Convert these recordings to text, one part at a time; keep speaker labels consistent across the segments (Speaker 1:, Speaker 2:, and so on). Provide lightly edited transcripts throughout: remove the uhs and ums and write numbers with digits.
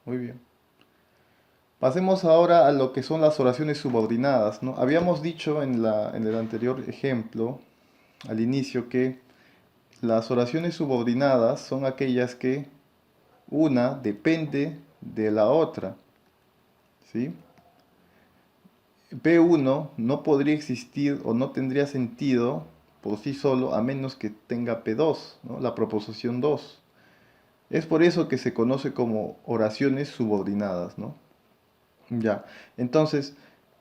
Speaker 1: Muy bien. Pasemos ahora a lo que son las oraciones subordinadas, ¿no? Habíamos dicho en el anterior ejemplo, al inicio, que las oraciones subordinadas son aquellas que una depende de la otra, ¿sí? P1 no podría existir o no tendría sentido por sí solo a menos que tenga P2, ¿no? La proposición 2. Es por eso que se conoce como oraciones subordinadas, ¿no? Ya, entonces,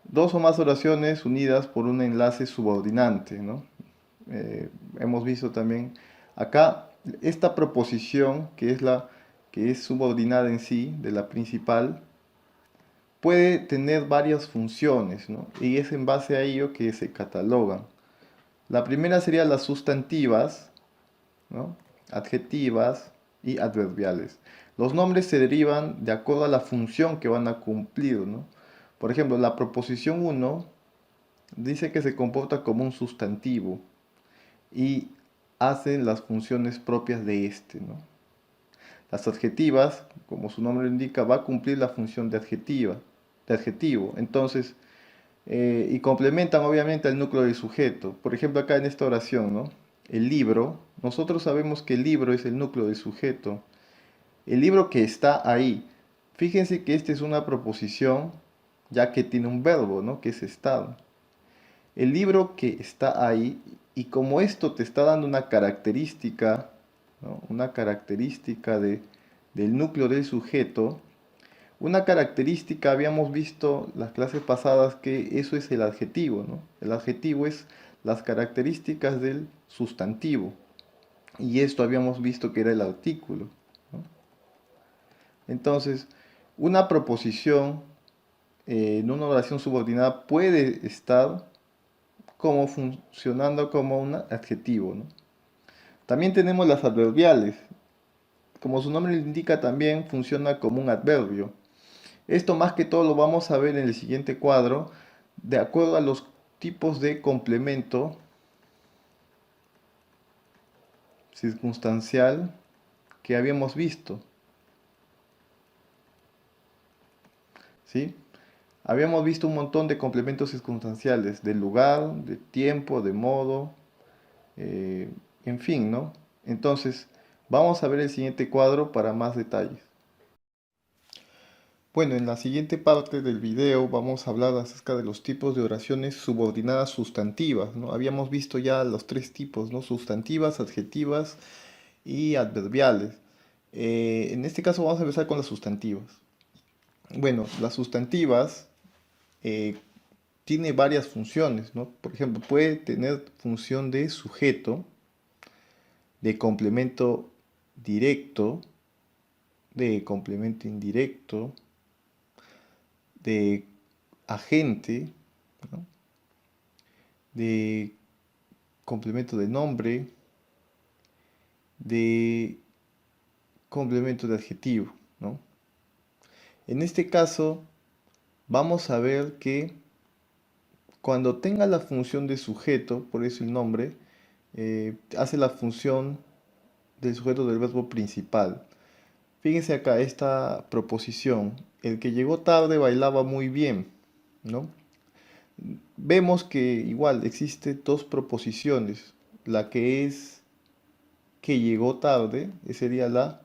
Speaker 1: dos o más oraciones unidas por un enlace subordinante, ¿no? Eh, Hemos visto también acá esta proposición que es subordinada en sí de la principal puede tener varias funciones, ¿no? Y es en base a ello que se catalogan. La primera sería las sustantivas, ¿no? Adjetivas y adverbiales. Los nombres se derivan de acuerdo a la función que van a cumplir, ¿no? Por ejemplo, la proposición uno dice que se comporta como un sustantivo y hace las funciones propias de este, ¿no? Las adjetivas, como su nombre lo indica, va a cumplir la función de adjetivo. Entonces, y complementan obviamente al núcleo del sujeto. Por ejemplo, acá en esta oración, ¿no? El libro, nosotros sabemos que el libro es el núcleo del sujeto. El libro que está ahí. Fíjense que esta es una proposición, ya que tiene un verbo, ¿no? Que es estado. El libro que está ahí, y como esto te está dando una característica, ¿no? Una característica del núcleo del sujeto, una característica, habíamos visto las clases pasadas que eso es el adjetivo, ¿no? El adjetivo es las características del sustantivo. Y esto habíamos visto que era el artículo, ¿no? Entonces, una proposición en una oración subordinada puede estar como funcionando como un adjetivo, ¿no? También tenemos las adverbiales. Como su nombre indica, también funciona como un adverbio. Esto más que todo lo vamos a ver en el siguiente cuadro, de acuerdo a los tipos de complemento circunstancial que habíamos visto, ¿sí? Habíamos visto un montón de complementos circunstanciales, de lugar, de tiempo, de modo, eh, en fin, ¿no? Entonces, vamos a ver el siguiente cuadro para más detalles. Bueno, en la siguiente parte del video vamos a hablar acerca de los tipos de oraciones subordinadas sustantivas, ¿no? Habíamos visto ya los tres tipos, ¿no? Sustantivas, adjetivas y adverbiales. En este caso vamos a empezar con las sustantivas. Bueno, las sustantivas eh, tiene varias funciones, ¿no? Por ejemplo, puede tener función de sujeto, de complemento directo, de complemento indirecto, de agente, ¿no? De complemento de nombre, de complemento de adjetivo, ¿no? En este caso, vamos a ver que cuando tenga la función de sujeto, por eso el nombre, hace la función del sujeto del verbo principal. Fíjense acá esta proposición. El que llegó tarde bailaba muy bien, ¿no? Vemos que igual existe dos proposiciones. La que es que llegó tarde, esa sería la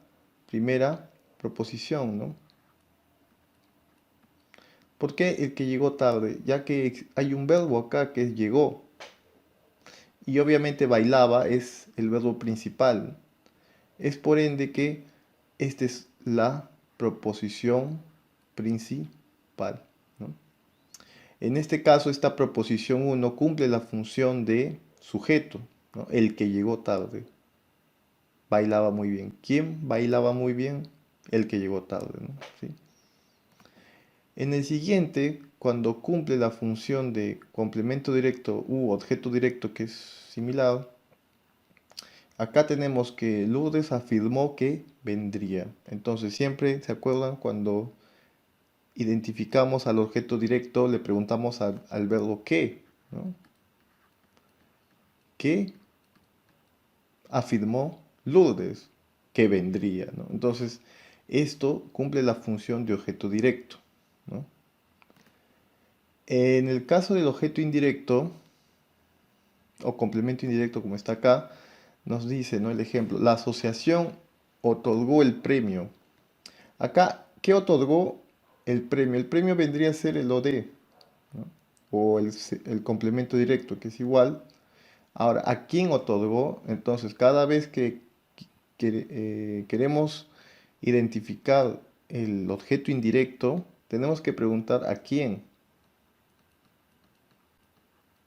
Speaker 1: primera proposición, ¿no? ¿Por qué el que llegó tarde? Ya que hay un verbo acá que es llegó. Y obviamente bailaba es el verbo principal. Es por ende que esta es la proposición principal, ¿no? En este caso, esta proposición uno cumple la función de sujeto, ¿no? El que llegó tarde. Bailaba muy bien. ¿Quién bailaba muy bien? El que llegó tarde, ¿no? ¿Sí? En el siguiente, cuando cumple la función de complemento directo u objeto directo que es similar, acá tenemos que Lourdes afirmó que vendría. Entonces siempre se acuerdan cuando identificamos al objeto directo, le preguntamos al verbo que, ¿no? Que afirmó Lourdes que vendría, ¿no? Entonces, Esto cumple la función de objeto directo, ¿no? En el caso del objeto indirecto, o complemento indirecto como está acá, nos dice, ¿no? El ejemplo, la asociación otorgó el premio. Acá, ¿qué otorgó el premio? El premio vendría a ser el OD, ¿no? O el complemento directo, que es igual. Ahora, ¿a quién otorgó? Entonces, cada vez que queremos identificar el objeto indirecto, tenemos que preguntar a quién,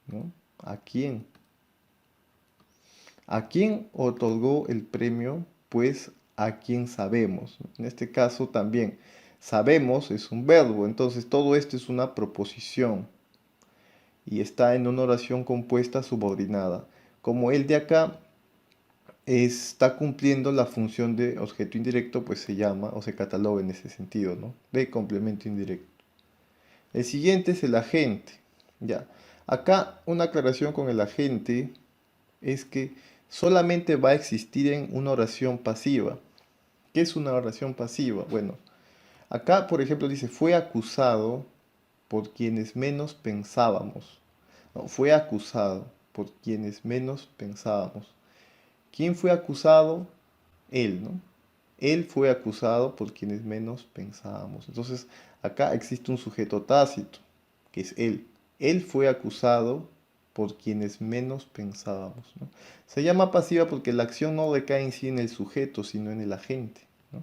Speaker 1: ¿no? ¿A quién? ¿A quién otorgó el premio? Pues a quién sabemos, ¿no? En este caso también, sabemos es un verbo, entonces todo esto es una proposición y está en una oración compuesta subordinada. Como el de acá está cumpliendo la función de objeto indirecto, pues se llama o se cataloga en ese sentido, ¿no? De complemento indirecto. El siguiente es el agente. Ya. Acá una aclaración con el agente es que solamente va a existir en una oración pasiva. ¿Qué es una oración pasiva? Bueno, acá por ejemplo dice fue acusado por quienes menos pensábamos. No, fue acusado por quienes menos pensábamos. ¿Quién fue acusado? Él, ¿no? Él fue acusado por quienes menos pensábamos. Entonces, acá existe un sujeto tácito, que es él. Él fue acusado por quienes menos pensábamos, ¿no? Se llama pasiva porque la acción no recae en sí en el sujeto, sino en el agente, ¿no?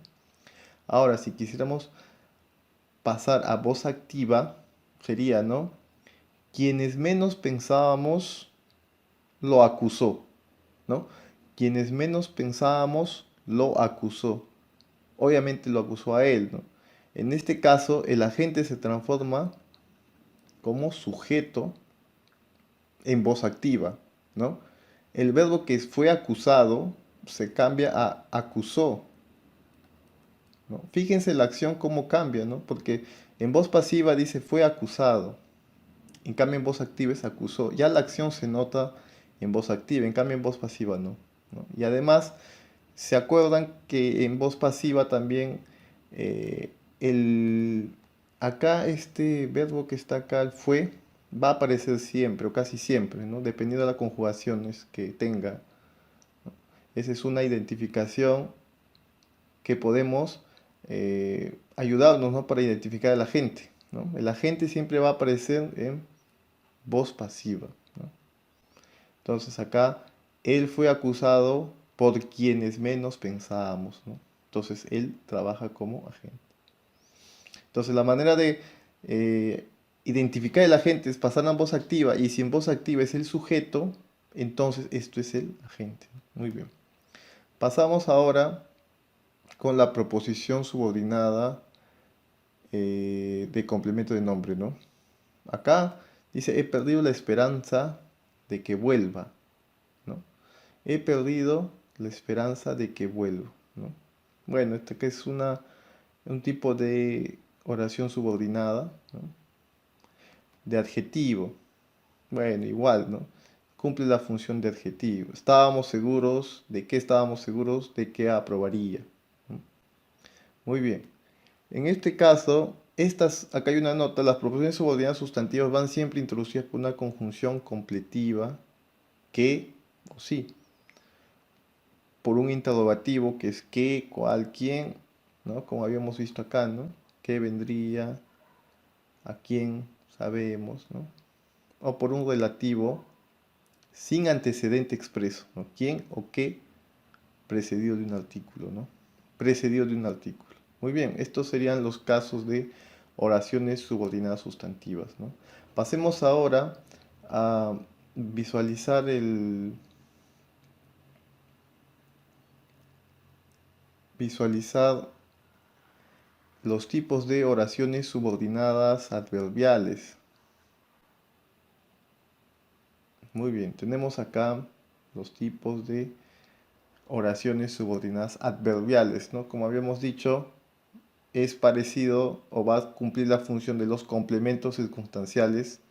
Speaker 1: Ahora, si quisiéramos pasar a voz activa, sería, ¿no? Quienes menos pensábamos lo acusó, ¿no? Quienes menos pensábamos lo acusó. Obviamente lo acusó a él, ¿no? En este caso, el agente se transforma como sujeto en voz activa, ¿no? El verbo que fue acusado se cambia a acusó, ¿no? Fíjense la acción cómo cambia, ¿no? Porque en voz pasiva dice fue acusado, en cambio en voz activa es acusó. Ya la acción se nota en voz activa, en cambio en voz pasiva no, ¿no? Y además, ¿se acuerdan que en voz pasiva también el, acá este verbo que está acá, el fue, va a aparecer siempre o casi siempre, ¿no? Dependiendo de las conjugaciones que tenga. Esa es una identificación que podemos ayudarnos, ¿no? Para identificar al agente, ¿no? El agente siempre va a aparecer en voz pasiva, ¿no? Entonces acá, él fue acusado por quienes menos pensábamos, ¿no? Entonces él trabaja como agente. Entonces la manera de identificar el agente es pasar en voz activa y si en voz activa es el sujeto, entonces esto es el agente. Muy bien. Pasamos ahora con la proposición subordinada de complemento de nombre, ¿no? Acá dice, he perdido la esperanza de que vuelva, ¿no? He perdido la esperanza de que vuelva, ¿no? Bueno, esto que es un tipo de oración subordinada, ¿no? De adjetivo. Bueno, igual, ¿no? Cumple la función de adjetivo. Estábamos seguros, ¿de qué estábamos seguros? De que aprobaría, ¿no? Muy bien. En este caso, acá hay una nota, las proposiciones subordinadas sustantivas van siempre introducidas por una conjunción completiva que o sí, por un interrogativo que es qué, cuál, quién, ¿no? Como habíamos visto acá, ¿no? ¿Qué vendría? ¿A quién? Sabemos, ¿no? O por un relativo sin antecedente expreso, ¿no? ¿Quién o qué precedido de un artículo, ¿no? Precedido de un artículo. Muy bien, estos serían los casos de oraciones subordinadas sustantivas, ¿no? Pasemos ahora a visualizar visualizar los tipos de oraciones subordinadas adverbiales. Muy bien, tenemos acá los tipos de oraciones subordinadas adverbiales, ¿no? Como habíamos dicho, es parecido o va a cumplir la función de los complementos circunstanciales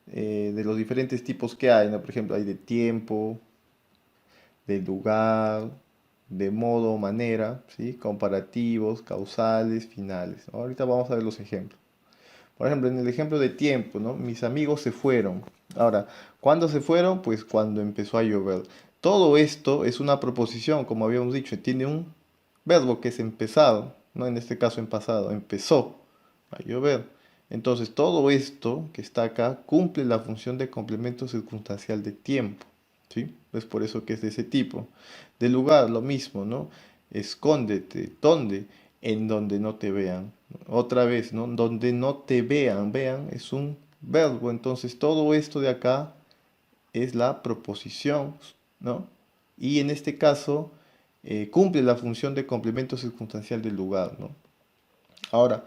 Speaker 1: de los diferentes tipos que hay, ¿no? Por ejemplo, hay de tiempo, de lugar, de modo o manera, ¿sí? Comparativos, causales, finales, ¿no? Ahorita vamos a ver los ejemplos. Por ejemplo, en el ejemplo de tiempo, ¿no? Mis amigos se fueron. Ahora, ¿cuándo se fueron? Pues cuando empezó a llover. Todo esto es una proposición, como habíamos dicho, tiene un verbo que es empezado, ¿no? En este caso en pasado, empezó a llover. Entonces, todo esto que está acá cumple la función de complemento circunstancial de tiempo, ¿sí? Es por eso que es de ese tipo. De lugar, lo mismo, ¿no? Escóndete. ¿Dónde? En donde no te vean. Otra vez, ¿no? Donde no te vean. Vean es un verbo. Entonces, todo esto de acá es la proposición, ¿no? Y en este caso cumple la función de complemento circunstancial del lugar, ¿no? Ahora,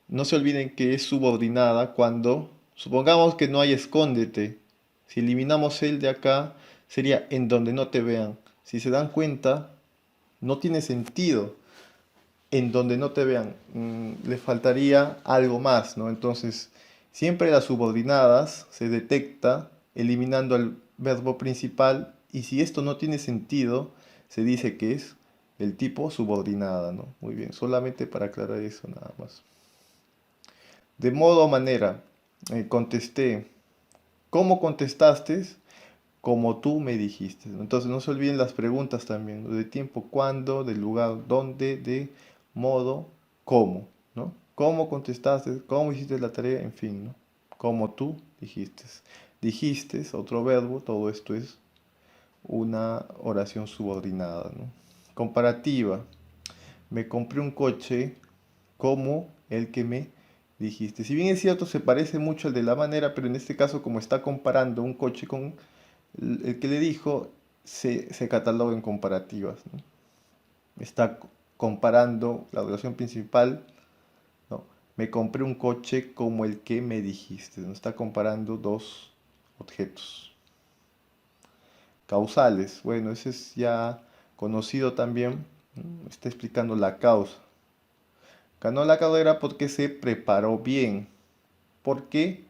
Speaker 1: no se olviden que es subordinada cuando, supongamos que no hay escóndete. Si eliminamos el de acá, sería en donde no te vean. Si se dan cuenta, no tiene sentido en donde no te vean. Le faltaría algo más, ¿no? Entonces, siempre las subordinadas se detecta eliminando el verbo principal y si esto no tiene sentido, se dice que es el tipo subordinada, ¿no? Muy bien, solamente para aclarar eso nada más. De modo o manera, contesté. ¿Cómo contestaste? Como tú me dijiste, ¿no? Entonces no se olviden las preguntas también, ¿no? De tiempo, cuándo, del lugar, dónde, de modo, cómo, ¿no? ¿Cómo contestaste? ¿Cómo hiciste la tarea? En fin, ¿no? Como tú dijiste. Dijiste, otro verbo, todo esto es una oración subordinada, ¿no? Comparativa. Me compré un coche como el que me dijiste. Si bien es cierto, se parece mucho al de la manera, pero en este caso, como está comparando un coche con el que le dijo, se cataloga en comparativas, ¿no? Está comparando la oración principal, ¿no? Me compré un coche como el que me dijiste, ¿no? Está comparando dos objetos. Causales, bueno, ese es ya conocido también, ¿no? Está explicando la causa. Ganó la carrera porque se preparó bien. ¿Por qué?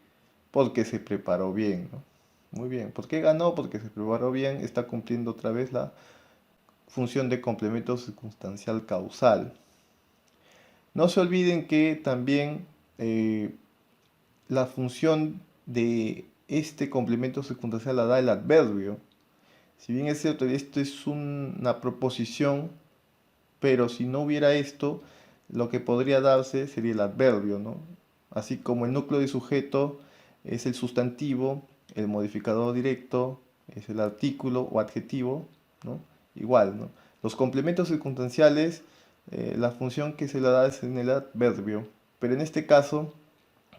Speaker 1: Porque se preparó bien, ¿no? Muy bien. ¿Por qué ganó? Porque se preparó bien. Está cumpliendo otra vez la función de complemento circunstancial causal. No se olviden que también la función de este complemento circunstancial la da el adverbio. Si bien es cierto, esto es una proposición, pero si no hubiera esto, lo que podría darse sería el adverbio, ¿no? Así como el núcleo de sujeto es el sustantivo, el modificador directo es el artículo o adjetivo, ¿no? Igual, ¿no? Los complementos circunstanciales, la función que se le da es en el adverbio, pero en este caso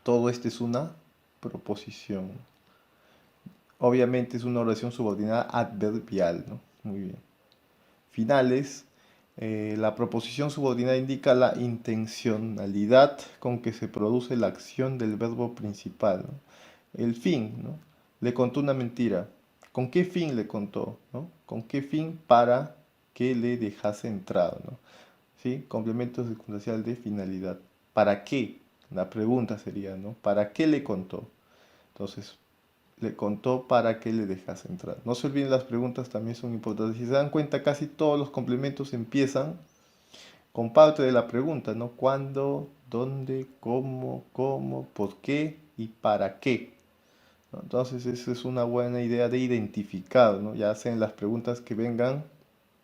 Speaker 1: todo esto es una proposición. Obviamente es una oración subordinada adverbial, ¿no? Muy bien. Finales. La proposición subordinada indica la intencionalidad con que se produce la acción del verbo principal, ¿no? El fin, ¿no? Le contó una mentira. ¿Con qué fin le contó? ¿No? ¿Con qué fin? Para que le dejase entrar, ¿no? ¿Sí? Complemento circunstancial de finalidad. ¿Para qué? La pregunta sería, ¿no? ¿Para qué le contó? Entonces, le contó para que le dejase entrar. No se olviden, las preguntas también son importantes. Si se dan cuenta, casi todos los complementos empiezan con parte de la pregunta, ¿no? ¿Cuándo? ¿Dónde? ¿Cómo? ¿Por qué? ¿Y para qué? ¿No? Entonces, esa es una buena idea de identificar, ¿no? Ya sea en las preguntas que vengan,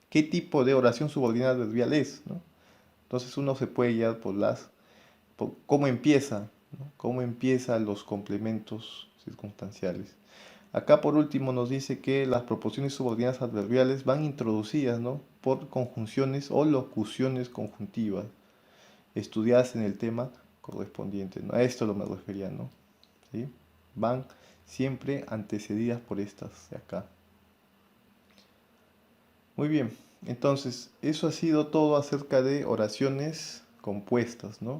Speaker 1: qué tipo de oración subordinada adverbial es, ¿no? Entonces, uno se puede guiar por cómo empieza, ¿no? Cómo empiezan los complementos circunstanciales. Acá por último nos dice que las proposiciones subordinadas adverbiales van introducidas, ¿no? Por conjunciones o locuciones conjuntivas estudiadas en el tema correspondiente, ¿no? A esto lo me refería, ¿no? ¿Sí? Van siempre antecedidas por estas de acá. Muy bien, entonces eso ha sido todo acerca de oraciones compuestas, ¿no?